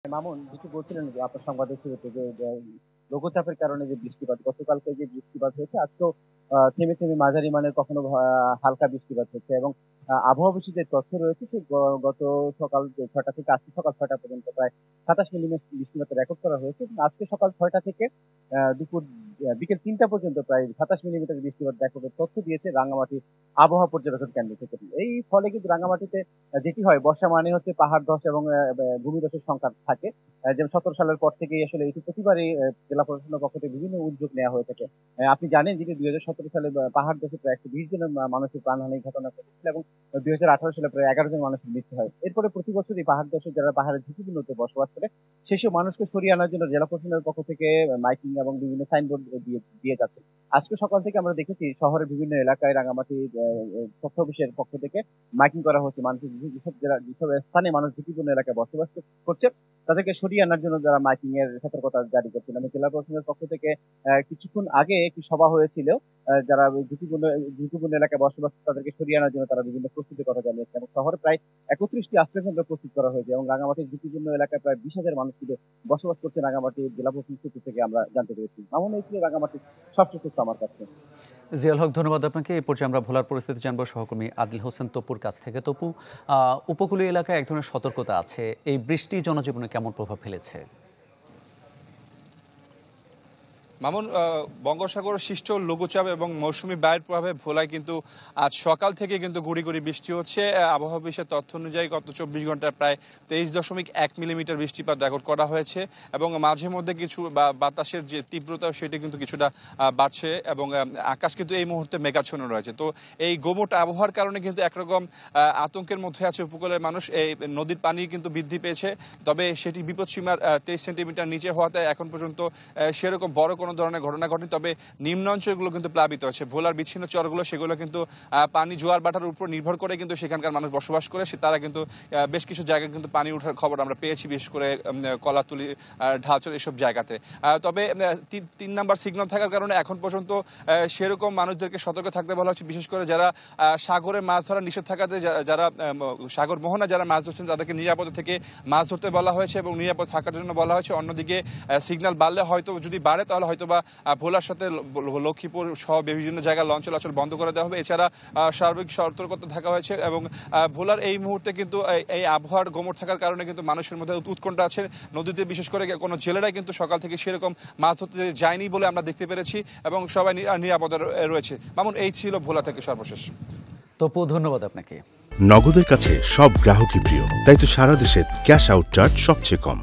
মামুন যেটি বলছিলেন যে আপনার সংবাদের শুরুতে যে লঘুচাপের কারণে যে বৃষ্টিপাত গতকালকে যে বৃষ্টিপাত হয়েছে আজকেও থেমে থেমে মাঝারি মানের কখনো হালকা বৃষ্টিপাত হচ্ছে এবং আবহাওয়া অফিসে যে তথ্য রয়েছে সে গত সকাল 6টা থেকে আজকে সকাল 6টা পর্যন্ত প্রায় 27 মিলিমিটার বৃষ্টিপাত রেকর্ড করা হয়েছে এবং আজকে সকাল 6টা থেকে দুপুর বিকেল 3টা পর্যন্ত প্রায় 27 মিলিমিটার বৃষ্টিপাত রেকর্ডের তথ্য দিয়েছে রাঙ্গামাটি আবহাওয়া পর্যবেক্ষণ কেন্দ্র থেকে। এই ফলে কিন্তু রাঙ্গামাটিতে যেটি হয় বর্ষা মানে হচ্ছে পাহাড় ধস এবং ভূমিধসের সংখ্যা থাকে। যেমন 17 সালের পর থেকেই আসলে এটি প্রতিবারই জেলা প্রশাসনের পক্ষ থেকে বিভিন্ন উদ্যোগ নেওয়া হয়ে থাকে। আপনি জানেন যে 2017 সালে পাহাড় ধসে প্রায় 120 জন মানুষের প্রাণহানির ঘটনা ঘটেছিল এবং 2018 সালে প্রায় 11 জন মানুষের মৃত্যু হয়। এরপরে প্রতি বছরই পাহাড় ধসে যারা পাহাড়ের ঝুঁকিপূর্ণতে বসবাস করে সেসব মানুষকে সরিয়ে আনার জন্য জেলা প্রশাসনের পক্ষ থেকে মাইকিং এবং বিভিন্ন সাইনবোর্ড দিয়ে যাচ্ছে। আজকে সকাল থেকে আমরা দেখেছি শহরের বিভিন্ন এলাকায় রাঙামাটি তথ্য অফিসের পক্ষ থেকে মাইকিং করা হচ্ছে। মানুষের যেসব স্থানে মানুষ ঝুঁকিপূর্ণ এলাকায় বসবাস করছে তাদেরকে সরিয়ে আনার জন্য যারা মাইকিং এর সতর্কতা জারি করছেন। আমি জেলা প্রশাসনের পক্ষ থেকে কিছুক্ষণ আগে একটি সভা হয়েছিল। যারা ঝুঁকিপূর্ণ এলাকায় বসবাস তাদেরকে সরিয়ে আনার জন্য তারা বিভিন্ন প্রস্তুতির কথা জানিয়েছে এবং শহরে প্রায় 31টি আশ্রয়কেন্দ্র প্রস্তুত করা হয়েছে এবং রাঙামাটির ঝুঁকিপূর্ণ এলাকায় প্রায় 20,000 মানুষ কিন্তু বসবাস করছে রাঙামাটি জেলা প্রশাসন সূত্র থেকে আমরা জানতে পেরেছি। এমন হয়েছিল রাঙামাটির সবচেয়ে তথ্য আমার কাছে। জিয়াল হক, ধন্যবাদ আপনাকে। এই পর্যায়ে আমরা ভোলার পরিস্থিতি জানবো সহকর্মী আদিল হোসেন তপুর কাছ থেকে। তপু, উপকূলীয় এলাকায় এক ধরনের সতর্কতা আছে, এই বৃষ্টি জনজীবনে কেমন প্রভাব ফেলেছে? মামুন, বঙ্গোপসাগর সৃষ্ট লঘুচাপ এবং মৌসুমী বায়ুর প্রভাবে ভোলায় কিন্তু আজ সকাল থেকে কিন্তু গুড়ি গুড়ি বৃষ্টি হচ্ছে। আবহাওয়া অফিসের তথ্য অনুযায়ী গত 24 ঘন্টায় প্রায় 23.1 মিলিমিটার বৃষ্টিপাত রেকর্ড করা হয়েছে এবং মাঝে মধ্যে কিছু বাতাসের যে তীব্রতা সেটি কিন্তু কিছুটা বাড়ছে এবং আকাশ কিন্তু এই মুহূর্তে মেঘাচ্ছন্ন রয়েছে। তো এই গোমট আবহাওয়ার কারণে কিন্তু একরকম আতঙ্কের মধ্যে আছে উপকূলের মানুষ। এই নদীর পানি কিন্তু বৃদ্ধি পেয়েছে, তবে সেটি বিপদসীমার 23 সেন্টিমিটার নিচে হওয়াতে এখন পর্যন্ত সেরকম বড় কোনো ধরনের ঘটনা ঘটেনি। তবে নিম্ন অঞ্চলগুলো কিন্তু প্লাবিত হচ্ছে। ভোলার বিচ্ছিন্ন চরগুলো সেগুলো কিন্তু পানি জোয়ার বাটার উপর নির্ভর করে কিন্তু সেখানকার মানুষ বসবাস করে। তারা কিন্তু বেশ কিছু জায়গায় কিন্তু পানি ওঠার খবর আমরা পেয়েছি, বিশেষ করে কলাতুলি, ঢালচর এসব জায়গাতে। তবে 3 নাম্বার সিগন্যাল থাকার কারণে এখন পর্যন্ত সেরকম মানুষদেরকে সতর্ক থাকতে বলা হচ্ছে। বিশেষ করে যারা সাগরে মাছ ধরা নিষেধ থাকাতে যারা সাগর মোহনা যারা মাছ ধরছেন তাদেরকে নিরাপদ থেকে মাছ ধরতে বলা হয়েছে এবং নিরাপদ থাকার জন্য বলা হয়েছে। অন্যদিকে সিগন্যাল বাড়লে হয়তো যদি বাড়ে তাহলে হয়তো বা ভোলার সাথে লক্ষ্মীপুর সহ বিভিন্ন জায়গায় লঞ্চ চলাচল বন্ধ করে দেওয়া হবে। এছাড়া সার্বিক সতর্কতা থাকা হয়েছে এবং ভোলার এই মুহূর্তে কিন্তু এই আবহাওয়ার গোমট থাকার কারণে কিন্তু মানুষের মধ্যে উৎকণ্ঠা আছে। নদীতে বিশেষ করে কোনো জেলেরাই কিন্তু সকাল থেকে সেরকম মাছ ধরতে যায়নি বলে আমরা দেখতে পেরেছি এবং সবাই নিরাপদে রয়েছে। মামুন, এই ছিল ভোলা থেকে সর্বশেষ। তপু, ধন্যবাদ আপনাকে। নগদের কাছে সব গ্রাহকই প্রিয়, তাই তো সারা দেশে ক্যাশ আউট চার্জ সবচেয়ে কম।